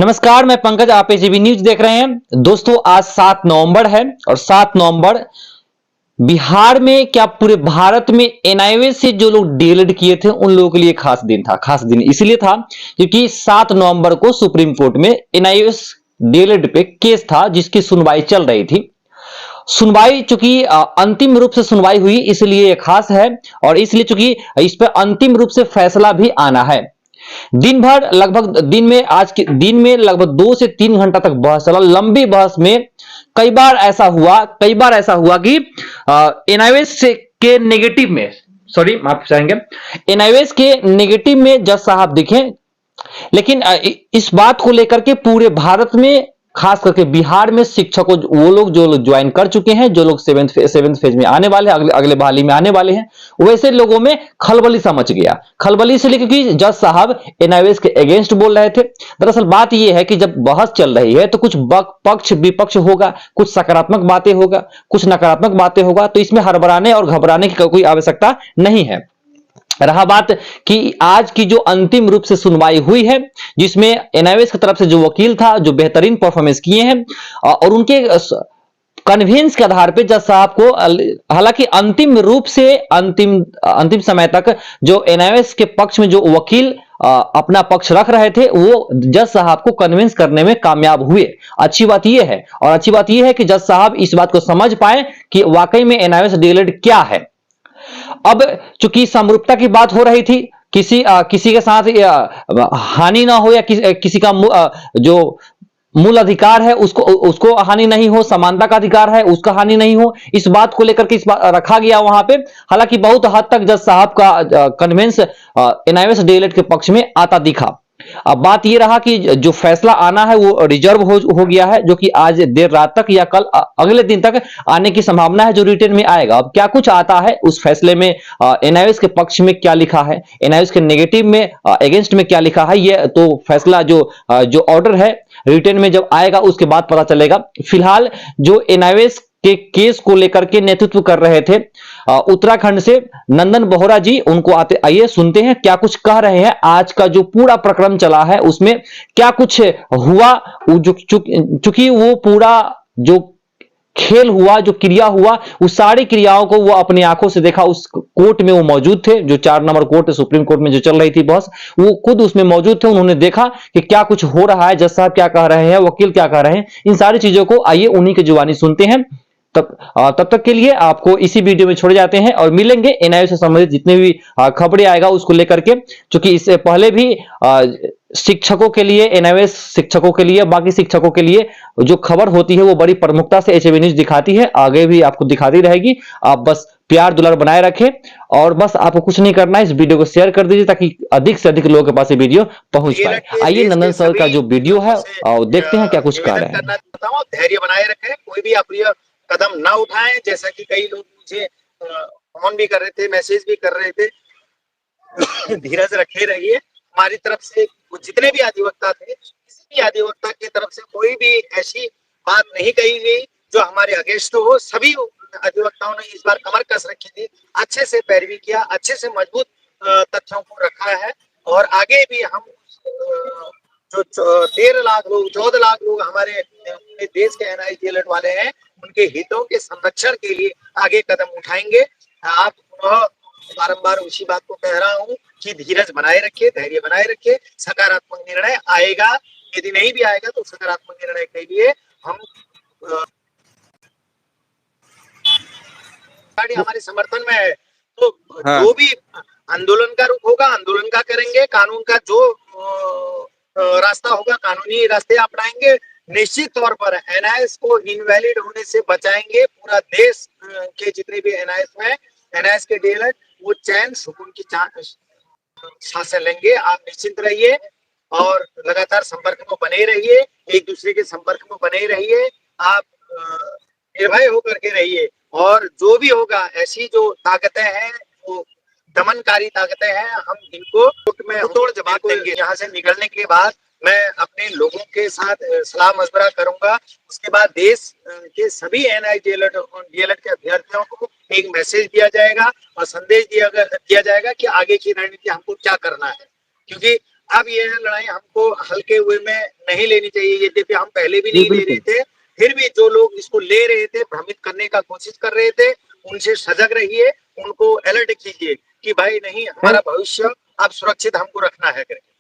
नमस्कार, मैं पंकज, आप एजीबी न्यूज देख रहे हैं। दोस्तों, आज 7 नवंबर है और 7 नवंबर बिहार में क्या पूरे भारत में एनआईए से जो लोग डीएलएड किए थे उन लोगों के लिए खास दिन था। खास दिन इसलिए था क्योंकि 7 नवंबर को सुप्रीम कोर्ट में एनआईए डीएलएड पे केस था जिसकी सुनवाई चल रही थी। सुनवाई चूंकि अंतिम रूप से सुनवाई हुई इसलिए ये खास है और इसलिए चूंकि इस पर अंतिम रूप से फैसला भी आना है। दिन भर लगभग दिन में आज के दिन में लगभग 2 से 3 घंटा तक बहस चला। लंबी बहस में कई बार ऐसा हुआ कि एनआईएस के नेगेटिव में, सॉरी माफ चाहेंगे, एनआईएस के नेगेटिव में जज साहब दिखे। लेकिन इस बात को लेकर के पूरे भारत में, खास करके बिहार में शिक्षकों, वो लोग जो लोग ज्वाइन कर चुके हैं, जो लोग सेवेंथ फेज में आने वाले हैं, अगले बहाली में आने वाले हैं, वैसे लोगों में खलबली सा मच गया। खलबली इसलिए क्योंकि जज साहब एनआईएस के अगेंस्ट बोल रहे थे। दरअसल बात यह है कि जब बहस चल रही है तो कुछ पक्ष विपक्ष होगा, कुछ सकारात्मक बातें होगा, कुछ नकारात्मक बातें होगा, तो इसमें हड़बड़ाने और घबराने की कोई आवश्यकता नहीं है। रहा बात कि आज की जो अंतिम रूप से सुनवाई हुई है जिसमें एनआईएस की तरफ से जो वकील था, जो बेहतरीन परफॉर्मेंस किए हैं और उनके कन्वेंस के आधार पे जज साहब को, हालांकि अंतिम रूप से अंतिम समय तक जो एनआईएस के पक्ष में जो वकील अपना पक्ष रख रहे थे वो जज साहब को कन्विंस करने में कामयाब हुए। अच्छी बात यह है, और अच्छी बात यह है कि जज साहब इस बात को समझ पाए कि वाकई में एनआईएस डीएलएड क्या है। अब चूंकि समरूपता की बात हो रही थी, किसी के साथ हानि ना हो या किसी का जो मूल अधिकार है उसको हानि नहीं हो, समानता का अधिकार है उसका हानि नहीं हो, इस बात को लेकर के रखा गया वहां पे। हालांकि बहुत हद तक जज साहब का कन्वेंस एनआईएस डीएलएड के पक्ष में आता दिखा। अब बात यह रहा कि जो फैसला आना है वो रिजर्व हो गया है, जो कि आज देर रात तक या कल अगले दिन तक आने की संभावना है, जो रिटर्न में आएगा। अब क्या कुछ आता है उस फैसले में, एनआईएस के पक्ष में क्या लिखा है, एनआईएस के नेगेटिव में अगेंस्ट में क्या लिखा है, ये तो फैसला जो ऑर्डर है रिटर्न में जब आएगा उसके बाद पता चलेगा। फिलहाल जो एनआईएस के केस को लेकर के नेतृत्व कर रहे थे उत्तराखंड से नंदन बोहरा जी, उनको आइए सुनते हैं क्या कुछ कह रहे हैं। आज का जो पूरा प्रक्रम चला है उसमें क्या कुछ हुआ, चूंकि वो पूरा जो खेल हुआ, जो क्रिया हुआ, उस सारी क्रियाओं को वो अपनी आंखों से देखा। उस कोर्ट में वो मौजूद थे, जो 4 नंबर कोर्ट सुप्रीम कोर्ट में जो चल रही थी बहस, वो खुद उसमें मौजूद थे। उन्होंने देखा कि क्या कुछ हो रहा है, जज साहब क्या कह रहे हैं, वकील क्या कह रहे हैं। इन सारी चीजों को आइए उन्हीं की जुबानी सुनते हैं। तब तक के लिए आपको इसी वीडियो में छोड़ जाते हैं और मिलेंगे एनआईए से संबंधित जितने भी खबरें आएगा उसको लेकर के। क्योंकि इससे पहले भी शिक्षकों के लिए, एनआईएस शिक्षकों के लिए, बाकी शिक्षकों के लिए जो खबर होती है वो बड़ी प्रमुखता से एचएबी न्यूज दिखाती है, आगे भी आपको दिखाती रहेगी। आप बस प्यार दुलार बनाए रखें और बस आपको कुछ नहीं करना है, इस वीडियो को शेयर कर दीजिए ताकि अधिक से अधिक लोगों के पास ये वीडियो पहुंच पाए। आइए नंदन सर का जो वीडियो है और देखते हैं क्या कुछ कह रहे हैं। धैर्य बनाए रखें, कोई भी अप्रिय कदम ना उठाएं। जैसा कि कई लोग मुझे फोन भी कर रहे थे, मैसेज भी कर रहे थे, धीरज रखे रहिए। हमारी तरफ से जितने भी अधिवक्ता थे, किसी भी अधिवक्ता की तरफ से कोई भी ऐसी बात नहीं कही गई जो हमारे अगेंस्ट हो। सभी अधिवक्ताओं ने इस बार कमर कस रखी थी, अच्छे से पैरवी किया, अच्छे से मजबूत तथ्यों को रखा है। और आगे भी हम जो 13 लाख लोग, 14 लाख लोग हमारे देश के एनआईए डीएलएड वाले हैं, उनके हितों के संरक्षण के लिए आगे कदम उठाएंगे। आप बारंबार उसी बात को कह रहा हूं कि धीरज बनाए रखिए, धैर्य बनाए रखिए। सकारात्मक निर्णय आएगा, यदि नहीं भी आएगा तो सकारात्मक निर्णय के लिए हम पार्टी हमारे समर्थन में है। तो जो भी आंदोलन का रुख होगा, आंदोलन का करेंगे, कानून का जो रास्ता होगा कानूनी रास्ते अपनाएंगे। निश्चित तौर पर एनआईएस को इनवैलिड होने से बचाएंगे। पूरा देश के जितने भी एनआईएस में, एनआईएस के डीएलएड, वो चैन सुकून की सांसें लेंगे। आप निश्चिंत रहिए और लगातार संपर्क में बने रहिए, एक दूसरे के संपर्क में बने रहिए। आप निर्भय होकर के रहिए और जो भी होगा, ऐसी जो ताकतें हैं, वो दमनकारी ताकतें हैं, हम इनको कोर्ट में तोड़ जवाब देंगे। यहाँ से निकलने के बाद मैं अपने लोगों के साथ सलाह मशवरा करूंगा। उसके बाद देश के सभी एनआईए डीएलएड के अभ्यर्थियों को एक मैसेज दिया जाएगा और संदेश दिया जाएगा कि आगे की रणनीति हमको क्या करना है। क्योंकि अब यह लड़ाई हमको हल्के हुए में नहीं लेनी चाहिए, यद्यपि हम पहले भी जी नहीं ले रहे बिल्कुल। थे, फिर भी जो लोग इसको ले रहे थे, भ्रमित करने का कोशिश कर रहे थे, उनसे सजग रहिए, उनको अलर्ट कीजिए कि भाई नहीं, हमारा भविष्य अब सुरक्षित हमको रखना है करके।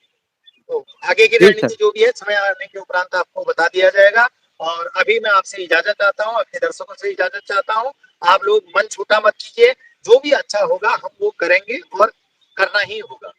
तो आगे की जी सर। रणनीति जो भी है, समय आने के उपरांत आपको बता दिया जाएगा। और अभी मैं आपसे इजाजत चाहता हूँ, अपने दर्शकों से इजाजत चाहता हूँ। आप लोग मन छोटा मत कीजिए, जो भी अच्छा होगा हम वो करेंगे और करना ही होगा।